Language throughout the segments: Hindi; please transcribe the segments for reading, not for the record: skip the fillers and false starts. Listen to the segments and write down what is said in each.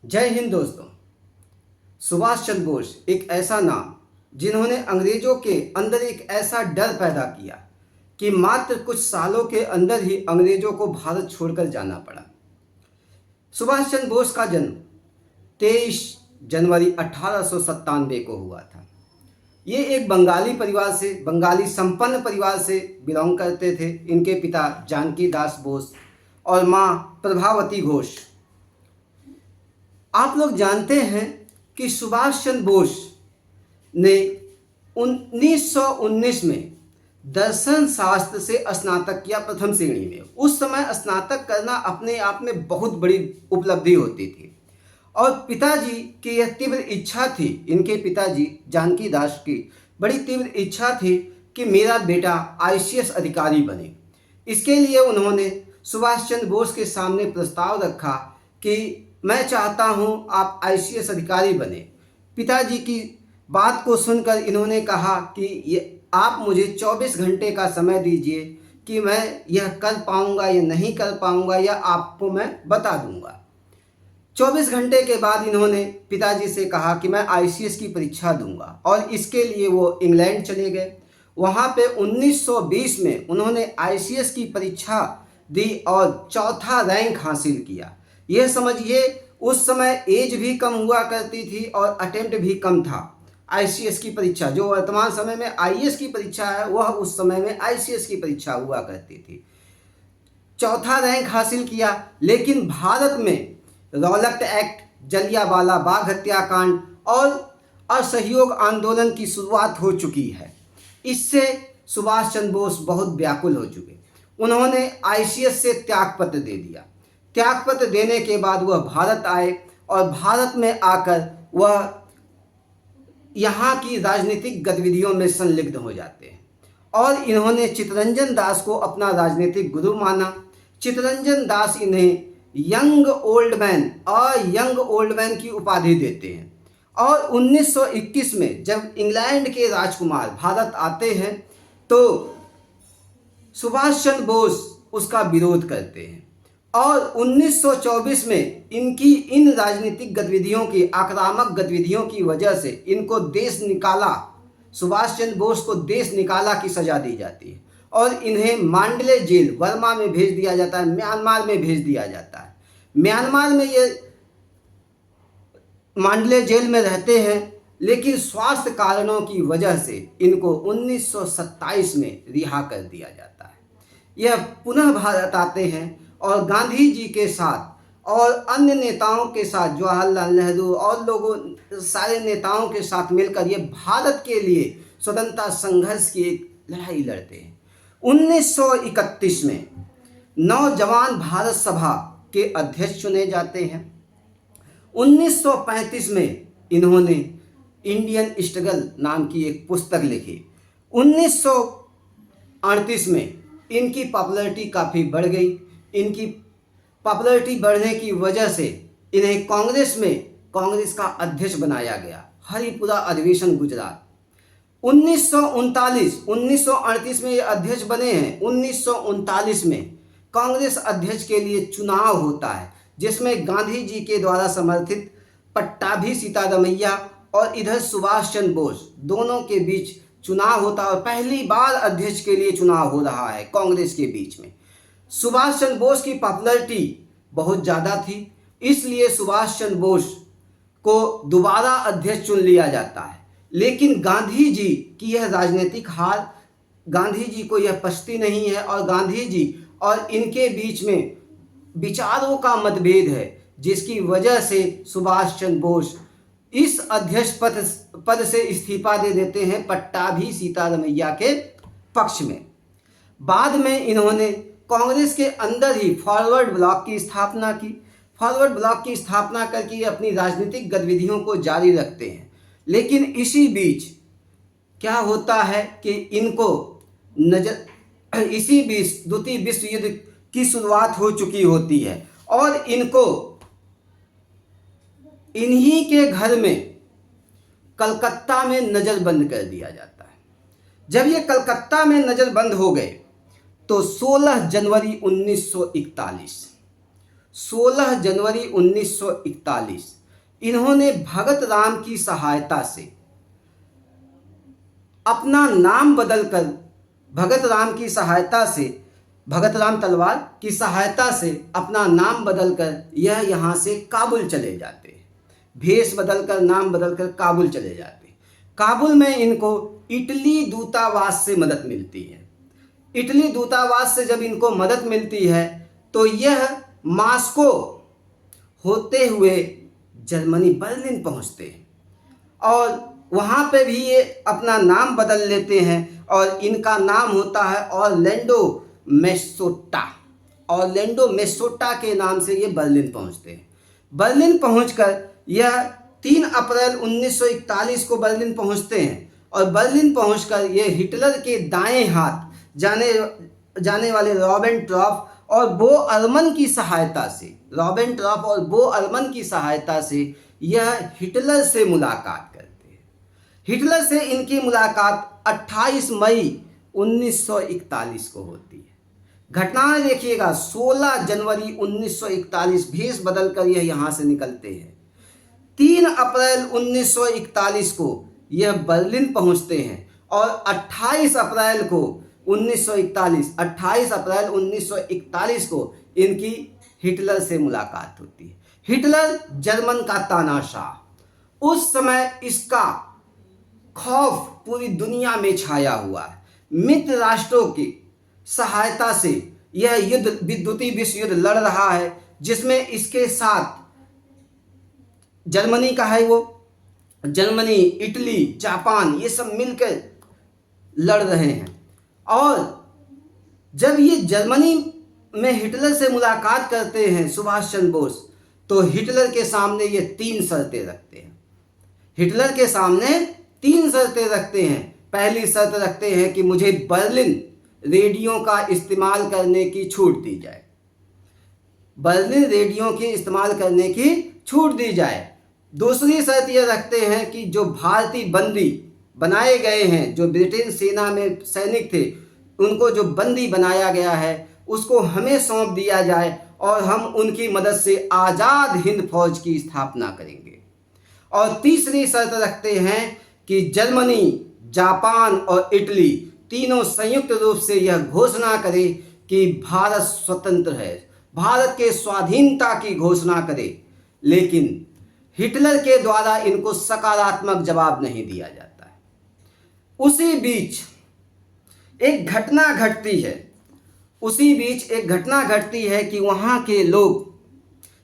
जय हिंद दोस्तों। सुभाष चंद्र बोस एक ऐसा नाम जिन्होंने अंग्रेजों के अंदर एक ऐसा डर पैदा किया कि मात्र कुछ सालों के अंदर ही अंग्रेजों को भारत छोड़कर जाना पड़ा। सुभाष चंद्र बोस का जन्म 23 जनवरी 1897 को हुआ था। ये एक बंगाली संपन्न परिवार से बिलोंग करते थे। इनके पिता जानकी दास बोस और माँ प्रभावती घोष। आप लोग जानते हैं कि सुभाष चंद्र बोस ने 1919 में दर्शन शास्त्र से स्नातक किया, प्रथम श्रेणी में। उस समय स्नातक करना अपने आप में बहुत बड़ी उपलब्धि होती थी और पिताजी की यह तीव्र इच्छा थी, इनके पिताजी जानकी दास की बड़ी तीव्र इच्छा थी कि मेरा बेटा आईसीएस अधिकारी बने। इसके लिए उन्होंने सुभाष चंद्र बोस के सामने प्रस्ताव रखा कि मैं चाहता हूं आप आईसीएस अधिकारी बने। पिताजी की बात को सुनकर इन्होंने कहा कि ये आप मुझे 24 घंटे का समय दीजिए कि मैं यह कर पाऊंगा या नहीं कर पाऊंगा, या आपको मैं बता दूंगा। 24 घंटे के बाद इन्होंने पिताजी से कहा कि मैं आईसीएस की परीक्षा दूंगा और इसके लिए वो इंग्लैंड चले गए। वहाँ पे 1920 में उन्होंने आईसीएस की परीक्षा दी और चौथा रैंक हासिल किया। यह समझिए उस समय एज भी कम हुआ करती थी और अटेम्प्ट भी कम था। आईसीएस की परीक्षा, जो वर्तमान समय में आईएएस की परीक्षा है, वह उस समय में आईसीएस की परीक्षा हुआ करती थी। चौथा रैंक हासिल किया, लेकिन भारत में रॉलैक्ट एक्ट, जलियांवाला बाग हत्याकांड और असहयोग आंदोलन की शुरुआत हो चुकी है। इससे सुभाष चंद्र बोस बहुत व्याकुल हो चुके। उन्होंने आईसीएस से त्यागपत्र दे दिया। त्यागपत्र देने के बाद वह भारत आए और भारत में आकर वह यहाँ की राजनीतिक गतिविधियों में संलिग्न हो जाते हैं और इन्होंने चित्तरंजन दास को अपना राजनीतिक गुरु माना। चित्तरंजन दास इन्हें यंग ओल्ड मैन की उपाधि देते हैं और 1921 में जब इंग्लैंड के राजकुमार भारत आते हैं तो सुभाष चंद्र बोस उसका विरोध करते हैं और 1924 में इनकी इन राजनीतिक गतिविधियों की, आक्रामक गतिविधियों की वजह से इनको देश निकाला, सुभाष चंद्र बोस को देश निकाला की सजा दी जाती है और इन्हें मांडले जेल बर्मा में भेज दिया जाता है, म्यांमार में भेज दिया जाता है। म्यांमार में ये मांडले जेल में रहते हैं, लेकिन स्वास्थ्य कारणों की वजह से इनको 1927 में रिहा कर दिया जाता है। यह पुनः भारत आते हैं और गांधी जी के साथ और अन्य नेताओं के साथ, जवाहरलाल नेहरू और लोगों, सारे नेताओं के साथ मिलकर ये भारत के लिए स्वतंत्रता संघर्ष की एक लड़ाई लड़ते हैं। 1931 में नौजवान भारत सभा के अध्यक्ष चुने जाते हैं। 1935 में इन्होंने इंडियन स्ट्रगल नाम की एक पुस्तक लिखी। 1938 में इनकी पॉपुलैरिटी काफ़ी बढ़ गई। इनकी पॉपुलैरिटी बढ़ने की वजह से इन्हें कांग्रेस का अध्यक्ष बनाया गया। हरिपुरा अधिवेशन गुजरात 1938 में ये अध्यक्ष बने हैं। 1939 में कांग्रेस अध्यक्ष के लिए चुनाव होता है, जिसमें गांधी जी के द्वारा समर्थित पट्टाभी सीतारमैया और इधर सुभाष चंद्र बोस, दोनों के बीच चुनाव होता है और पहली बार अध्यक्ष के लिए चुनाव हो रहा है कांग्रेस के बीच में। सुभाष चंद्र बोस की पॉपुलैरिटी बहुत ज़्यादा थी, इसलिए सुभाष चंद्र बोस को दोबारा अध्यक्ष चुन लिया जाता है। लेकिन गांधी जी की यह राजनीतिक हार, गांधी जी को यह पछती नहीं है और गांधी जी और इनके बीच में विचारों का मतभेद है, जिसकी वजह से सुभाष चंद्र बोस इस अध्यक्ष पद से इस्तीफा दे देते हैं पट्टाभी सीतारमैया के पक्ष में। बाद में इन्होंने कांग्रेस के अंदर ही फॉरवर्ड ब्लॉक की स्थापना की। फॉरवर्ड ब्लॉक की स्थापना करके अपनी राजनीतिक गतिविधियों को जारी रखते हैं। लेकिन इसी बीच क्या होता है कि इसी बीच द्वितीय विश्व युद्ध की शुरुआत हो चुकी होती है और इनको इन्हीं के घर में कलकत्ता में नज़रबंद कर दिया जाता है। जब ये कलकत्ता में नज़रबंद हो गए तो 16 जनवरी 1941 16 जनवरी 1941 इन्होंने भगत राम की सहायता से अपना नाम बदलकर, भगत राम की सहायता से, भगत राम तलवार की सहायता से अपना नाम बदलकर यह यहाँ से काबुल चले जाते हैं। भेष बदलकर, नाम बदलकर काबुल चले जाते हैं। काबुल में इनको इटली दूतावास से मदद मिलती है। इटली दूतावास से जब इनको मदद मिलती है तो यह मास्को होते हुए जर्मनी बर्लिन पहुँचते हैं और वहाँ पे भी ये अपना नाम बदल लेते हैं और इनका नाम होता है ऑरलैंडो मेसोटा। ऑरलैंडो मेसोटा के नाम से ये बर्लिन पहुँचते हैं। बर्लिन पहुँचकर यह 3 अप्रैल 1941 को बर्लिन पहुँचते हैं और बर्लिन पहुँचकर ये हिटलर के दाएं हाथ जाने वाले रॉबेनट्रॉप और बो अरमन की सहायता से, रॉबेनट्रॉप और बो अरमन की सहायता से यह हिटलर से मुलाकात करते हैं। हिटलर से इनकी मुलाकात 28 मई 1941 को होती है। घटनाएं देखिएगा, 16 जनवरी 1941 भेष बदलकर यह यहाँ से निकलते हैं। 3 अप्रैल 1941 को यह बर्लिन पहुँचते हैं और 28 अप्रैल 1941 को इनकी हिटलर से मुलाकात होती है। हिटलर जर्मन का तानाशाह, उस समय इसका खौफ पूरी दुनिया में छाया हुआ है। मित्र राष्ट्रों की सहायता से यह युद्ध, द्वितीय विश्व युद्ध लड़ रहा है, जिसमें इसके साथ जर्मनी का है, वो जर्मनी, इटली, जापान, ये सब मिलकर लड़ रहे हैं। और जब ये जर्मनी में हिटलर से मुलाकात करते हैं सुभाष चंद्र बोस, तो हिटलर के सामने ये 3 शर्तें रखते हैं। हिटलर के सामने 3 शर्तें रखते हैं। पहली शर्त रखते हैं कि मुझे बर्लिन रेडियो का इस्तेमाल करने की छूट दी जाए, बर्लिन रेडियो के इस्तेमाल करने की छूट दी जाए। दूसरी शर्त यह रखते हैं कि जो भारतीय बंदी बनाए गए हैं, जो ब्रिटेन सेना में सैनिक थे, उनको जो बंदी बनाया गया है उसको हमें सौंप दिया जाए और हम उनकी मदद से आज़ाद हिंद फौज की स्थापना करेंगे। और तीसरी शर्त रखते हैं कि जर्मनी, जापान और इटली तीनों संयुक्त रूप से यह घोषणा करे कि भारत स्वतंत्र है, भारत के स्वाधीनता की घोषणा करे। लेकिन हिटलर के द्वारा इनको सकारात्मक जवाब नहीं दिया जाता है। उसी बीच एक घटना घटती है कि वहाँ के लोग,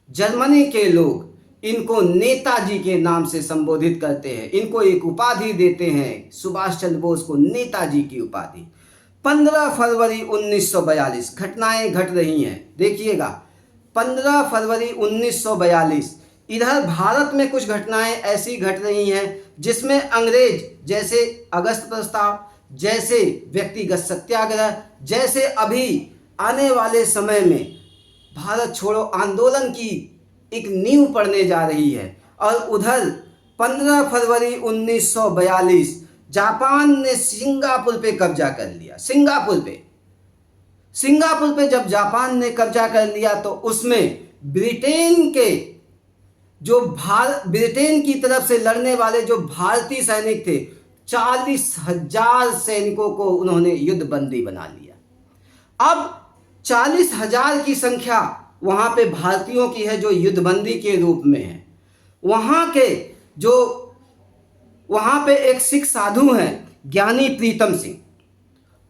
जर्मनी के लोग इनको नेताजी के नाम से संबोधित करते हैं, इनको एक उपाधि देते हैं, सुभाष चंद्र बोस को नेताजी की उपाधि। 15 फरवरी 1942 घटनाएं घट रही हैं, देखिएगा 15 फरवरी 1942 इधर भारत में कुछ घटनाएं ऐसी घट रही हैं जिसमें अंग्रेज, जैसे अगस्त प्रस्ताव, जैसे व्यक्तिगत सत्याग्रह, जैसे अभी आने वाले समय में भारत छोड़ो आंदोलन की एक नींव पड़ने जा रही है। और उधर 15 फरवरी 1942 जापान ने सिंगापुर पे कब्जा कर लिया। सिंगापुर पे जब जापान ने कब्जा कर लिया तो उसमें ब्रिटेन की तरफ से लड़ने वाले जो भारतीय सैनिक थे, 40,000 सैनिकों को उन्होंने युद्धबंदी बना लिया। अब 40,000 की संख्या वहाँ पे भारतीयों की है जो युद्धबंदी के रूप में है। वहाँ पे एक सिख साधु हैं ज्ञानी प्रीतम सिंह,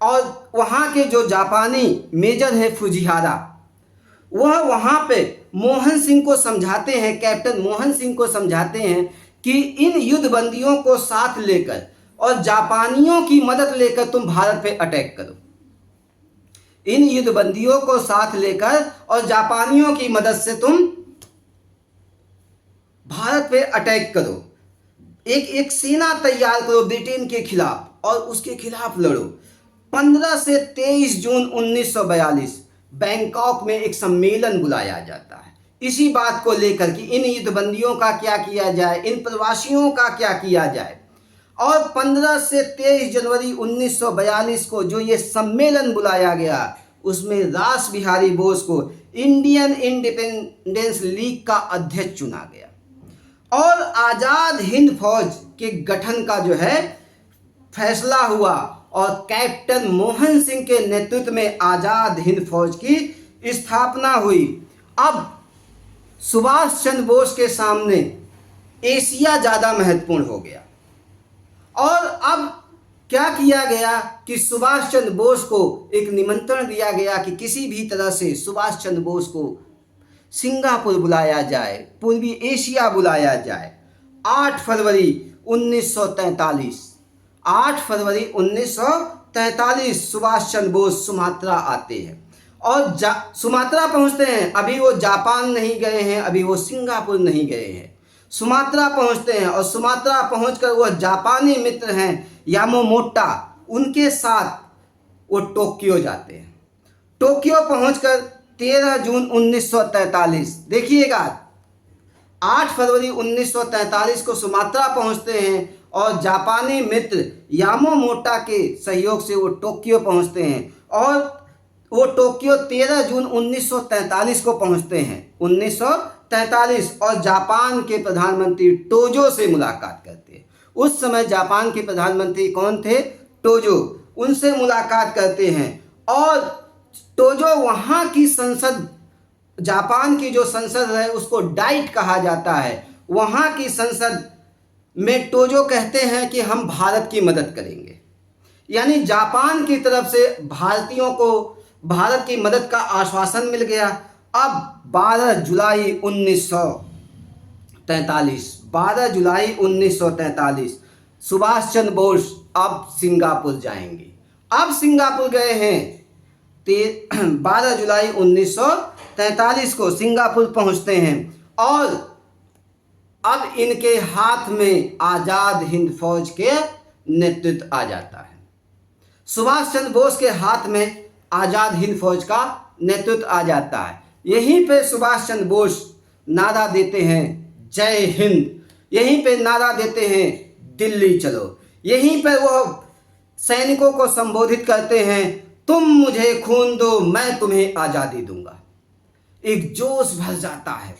और वहाँ के जो जापानी मेजर है फुजिहारा, वह वहाँ पे मोहन सिंह को समझाते हैं, कैप्टन मोहन सिंह को समझाते हैं कि इन युद्धबंदियों को साथ लेकर और जापानियों की मदद लेकर तुम भारत पे अटैक करो। इन युद्धबंदियों को साथ लेकर और जापानियों की मदद से तुम भारत पे अटैक करो। एक सेना तैयार करो ब्रिटेन के खिलाफ और उसके खिलाफ लड़ो। 15 से 23 जून 1942 बैंकॉक में एक सम्मेलन बुलाया जाता है इसी बात को लेकर कि इन युद्धबंदियों का क्या किया जाए, इन प्रवासियों का क्या किया जाए। और 15 से 23 जनवरी 1942 को जो ये सम्मेलन बुलाया गया, उसमें रास बिहारी बोस को इंडियन इंडिपेंडेंस लीग का अध्यक्ष चुना गया और आज़ाद हिंद फौज के गठन का जो है फैसला हुआ और कैप्टन मोहन सिंह के नेतृत्व में आज़ाद हिंद फौज की स्थापना हुई। अब सुभाष चंद्र बोस के सामने एशिया ज़्यादा महत्वपूर्ण हो गया और अब क्या किया गया कि सुभाष चंद्र बोस को एक निमंत्रण दिया गया कि किसी भी तरह से सुभाष चंद्र बोस को सिंगापुर बुलाया जाए, पूर्वी एशिया बुलाया जाए। 8 फरवरी 1943 8 फरवरी 1943 सुभाष चंद्र बोस सुमात्रा आते हैं और सुमात्रा पहुंचते हैं। अभी वो जापान नहीं गए हैं, अभी वो सिंगापुर नहीं गए हैं, सुमात्रा पहुंचते हैं और सुमात्रा पहुंचकर वह जापानी मित्र हैं यामामोटो, उनके साथ वो टोक्यो जाते हैं। टोक्यो पहुंचकर 13 जून 1943, देखिएगा 8 फरवरी 1943 को सुमात्रा पहुंचते हैं और जापानी मित्र यामामोटो के सहयोग से वो टोक्यो पहुंचते हैं और वो टोक्यो 13 जून 1943 को पहुंचते हैं 1943 और जापान के प्रधानमंत्री टोजो से मुलाकात करते हैं। उस समय जापान के प्रधानमंत्री कौन थे? टोजो। उनसे मुलाकात करते हैं और टोजो वहाँ की संसद, जापान की जो संसद है उसको डाइट कहा जाता है, वहाँ की संसद में टोजो कहते हैं कि हम भारत की मदद करेंगे। यानी जापान की तरफ से भारतीयों को भारत की मदद का आश्वासन मिल गया। अब 12 जुलाई 1943 सुभाष चंद्र बोस अब सिंगापुर जाएंगे। अब सिंगापुर गए हैं 12 जुलाई 1943 को सिंगापुर पहुंचते हैं और अब इनके हाथ में आज़ाद हिंद फौज के नेतृत्व आ जाता है। सुभाष चंद्र बोस के हाथ में आज़ाद हिंद फौज का नेतृत्व आ जाता है। यहीं पे सुभाष चंद्र बोस नारा देते हैं जय हिंद, यहीं पे नारा देते हैं दिल्ली चलो, यहीं पे वो सैनिकों को संबोधित करते हैं तुम मुझे खून दो मैं तुम्हें आज़ादी दूंगा। एक जोश भर जाता है।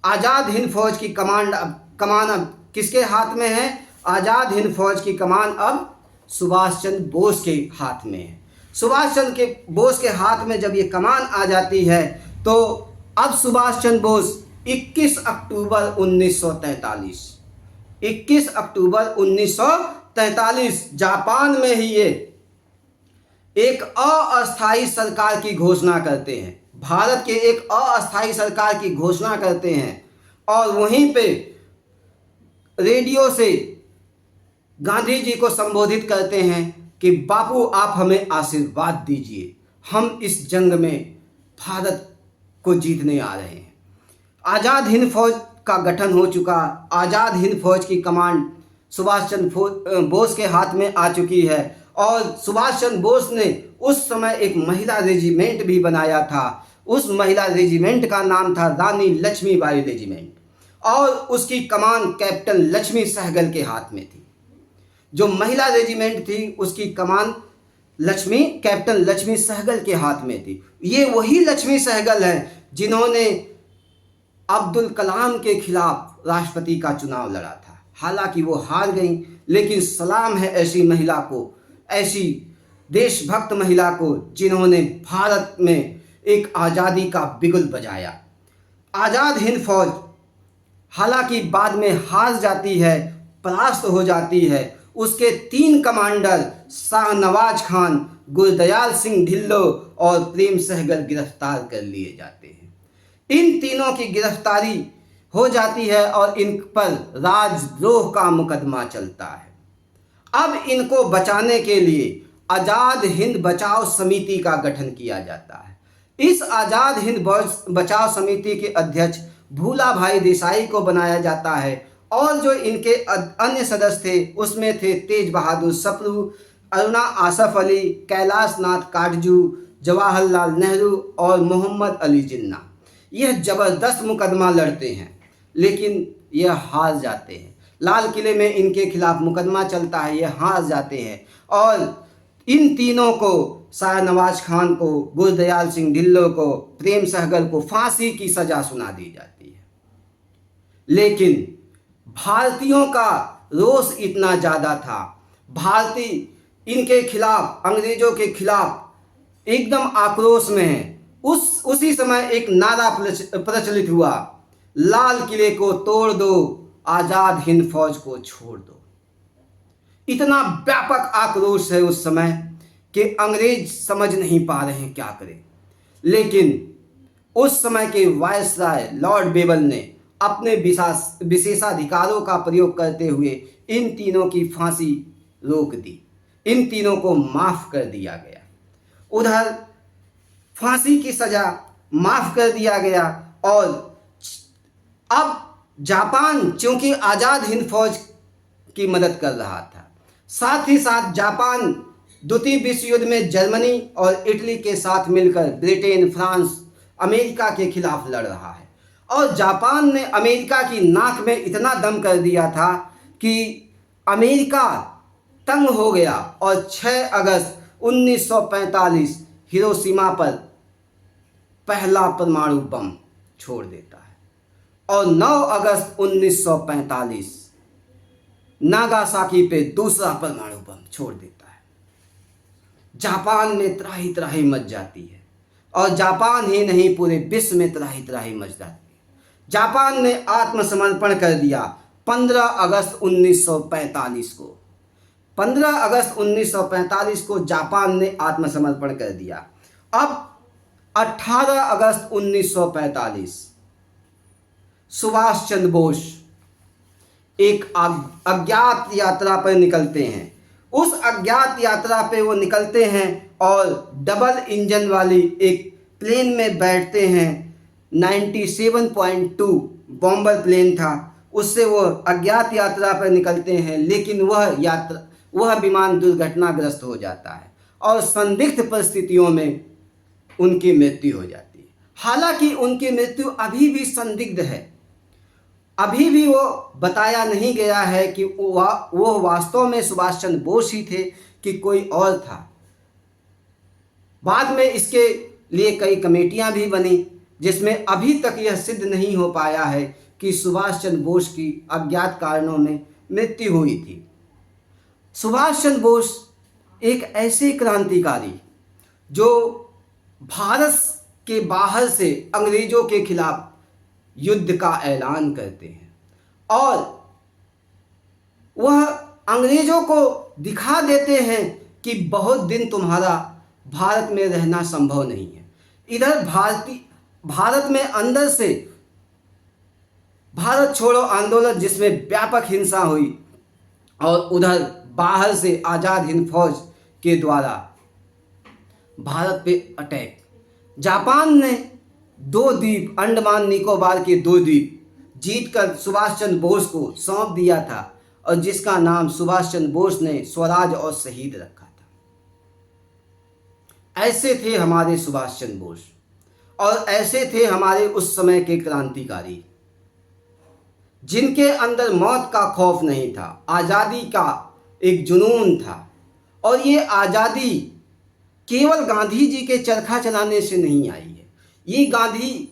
आज़ाद हिंद फौज की कमान अब किसके हाथ में है? आज़ाद हिंद फौज की कमान अब सुभाष चंद्र बोस के हाथ में है। सुभाष चंद्र बोस के हाथ में जब ये कमान आ जाती है तो अब सुभाष चंद्र बोस 21 अक्टूबर 1943 जापान में ही ये एक अस्थायी सरकार की घोषणा करते हैं, भारत के एक अस्थायी सरकार की घोषणा करते हैं और वहीं पे रेडियो से गांधी जी को संबोधित करते हैं कि बापू आप हमें आशीर्वाद दीजिए, हम इस जंग में भारत को जीतने आ रहे हैं। आज़ाद हिंद फौज का गठन हो चुका, आज़ाद हिंद फौज की कमांड सुभाष चंद्र बोस के हाथ में आ चुकी है और सुभाष चंद्र बोस ने उस समय एक महिला रेजिमेंट भी बनाया था। उस महिला रेजिमेंट का नाम था रानी लक्ष्मीबाई रेजिमेंट और उसकी कमान कैप्टन लक्ष्मी सहगल के हाथ में थी। जो महिला रेजिमेंट थी उसकी कमान कैप्टन लक्ष्मी सहगल के हाथ में थी। ये वही लक्ष्मी सहगल हैं जिन्होंने अब्दुल कलाम के खिलाफ राष्ट्रपति का चुनाव लड़ा था। हालांकि वो हार गई, लेकिन सलाम है ऐसी महिला को, ऐसी देशभक्त महिला को जिन्होंने भारत में एक आज़ादी का बिगुल बजाया। आज़ाद हिंद फौज हालांकि बाद में हार जाती है, परास्त हो जाती है। उसके 3 कमांडर शाहनवाज खान, गुरदयाल सिंह ढिल्लो और प्रेम सहगल गिरफ्तार कर लिए जाते हैं। इन तीनों की गिरफ्तारी हो जाती है और इन पर राजद्रोह का मुकदमा चलता है। अब इनको बचाने के लिए आज़ाद हिंद बचाओ समिति का गठन किया जाता है। इस आज़ाद हिंद बचाओ समिति के अध्यक्ष भूला भाई देसाई को बनाया जाता है और जो इनके अन्य सदस्य थे उसमें थे तेज बहादुर सप्रू, अरुणा आसफ अली, कैलाश नाथ काटजू, जवाहरलाल नेहरू और मोहम्मद अली जिन्ना। यह ज़बरदस्त मुकदमा लड़ते हैं लेकिन यह हार जाते हैं। लाल किले में इनके खिलाफ मुकदमा चलता है, यह हार जाते हैं और इन तीनों को, शाहनवाज खान को, गुरदयाल सिंह ढिल्लों को, प्रेम सहगल को फांसी की सजा सुना दी जाती है। लेकिन भारतीयों का रोष इतना ज़्यादा था, भारतीय इनके खिलाफ, अंग्रेजों के खिलाफ एकदम आक्रोश में है। उसी समय एक नारा प्रचलित हुआ, लाल किले को तोड़ दो, आज़ाद हिंद फौज को छोड़ दो। इतना व्यापक आक्रोश है उस समय कि अंग्रेज समझ नहीं पा रहे हैं क्या करें। लेकिन उस समय के वायसराय लॉर्ड बेबल ने अपने विशेषाधिकारों का प्रयोग करते हुए इन तीनों की फांसी रोक दी, इन तीनों को माफ़ कर दिया गया। उधर फांसी की सज़ा माफ़ कर दिया गया। और अब जापान चूंकि आज़ाद हिंद फौज की मदद कर रहा था, साथ ही साथ जापान द्वितीय विश्व युद्ध में जर्मनी और इटली के साथ मिलकर ब्रिटेन, फ्रांस, अमेरिका के खिलाफ लड़ रहा है। और जापान ने अमेरिका की नाक में इतना दम कर दिया था कि अमेरिका तंग हो गया और 6 अगस्त 1945 हिरोशिमा पर पहला परमाणु बम छोड़ देता है और 9 अगस्त 1945 नागासाकी पे दूसरा परमाणु बम छोड़ देता है। जापान में त्राही त्राही मच जाती है और जापान ही नहीं पूरे विश्व में त्राही त्राही मच जाती है। जापान ने आत्मसमर्पण कर दिया 15 अगस्त 1945 को। 15 अगस्त 1945 को जापान ने आत्मसमर्पण कर दिया। अब 18 अगस्त 1945 सुभाष चंद्र बोस एक अज्ञात यात्रा पर निकलते हैं। उस अज्ञात यात्रा पे वो निकलते हैं और डबल इंजन वाली एक प्लेन में बैठते हैं। 97.2 बॉम्बर प्लेन था, उससे वो अज्ञात यात्रा पर निकलते हैं। लेकिन वह विमान दुर्घटनाग्रस्त हो जाता है और संदिग्ध परिस्थितियों में उनकी मृत्यु हो जाती है। हालांकि उनकी मृत्यु अभी भी संदिग्ध है, अभी भी वो बताया नहीं गया है कि वो वास्तव में सुभाष चंद्र बोस ही थे कि कोई और था। बाद में इसके लिए कई कमेटियां भी बनी जिसमें अभी तक यह सिद्ध नहीं हो पाया है कि सुभाष चंद्र बोस की अज्ञात कारणों में मृत्यु हुई थी। सुभाष चंद्र बोस एक ऐसे क्रांतिकारी जो भारत के बाहर से अंग्रेजों के खिलाफ युद्ध का ऐलान करते हैं और वह अंग्रेजों को दिखा देते हैं कि बहुत दिन तुम्हारा भारत में रहना संभव नहीं है। इधर भारत में अंदर से भारत छोड़ो आंदोलन जिसमें व्यापक हिंसा हुई और उधर बाहर से आज़ाद हिंद फौज के द्वारा भारत पे अटैक। जापान ने 2 द्वीप, अंडमान निकोबार के 2 द्वीप जीतकर सुभाष चंद्र बोस को सौंप दिया था और जिसका नाम सुभाष चंद्र बोस ने स्वराज और शहीद रखा था। ऐसे थे हमारे सुभाष चंद्र बोस और ऐसे थे हमारे उस समय के क्रांतिकारी जिनके अंदर मौत का खौफ नहीं था, आज़ादी का एक जुनून था। और ये आज़ादी केवल गांधी जी के चरखा चलाने से नहीं आई है, ये गांधी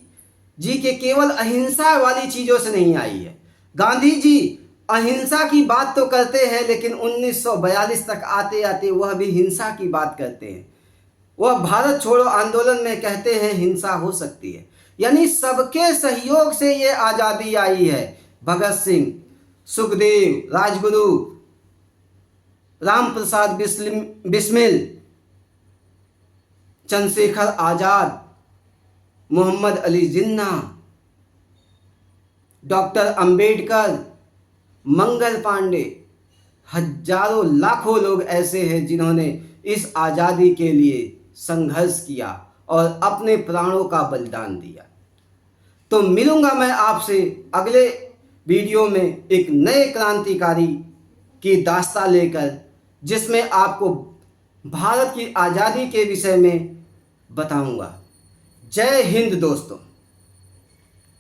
जी के केवल अहिंसा वाली चीज़ों से नहीं आई है। गांधी जी अहिंसा की बात तो करते हैं लेकिन 1942 तक आते आते वह भी हिंसा की बात करते हैं। वह भारत छोड़ो आंदोलन में कहते हैं हिंसा हो सकती है। यानी सबके सहयोग से ये आज़ादी आई है। भगत सिंह, सुखदेव, राजगुरु, राम प्रसाद बिस्मिल, चंद्रशेखर आज़ाद, मोहम्मद अली जिन्ना, डॉक्टर अंबेडकर, मंगल पांडे, हजारों लाखों लोग ऐसे हैं जिन्होंने इस आज़ादी के लिए संघर्ष किया और अपने प्राणों का बलिदान दिया। तो मिलूंगा मैं आपसे अगले वीडियो में एक नए क्रांतिकारी की दास्तान लेकर, जिसमें आपको भारत की आज़ादी के विषय में बताऊंगा। जय हिंद दोस्तों।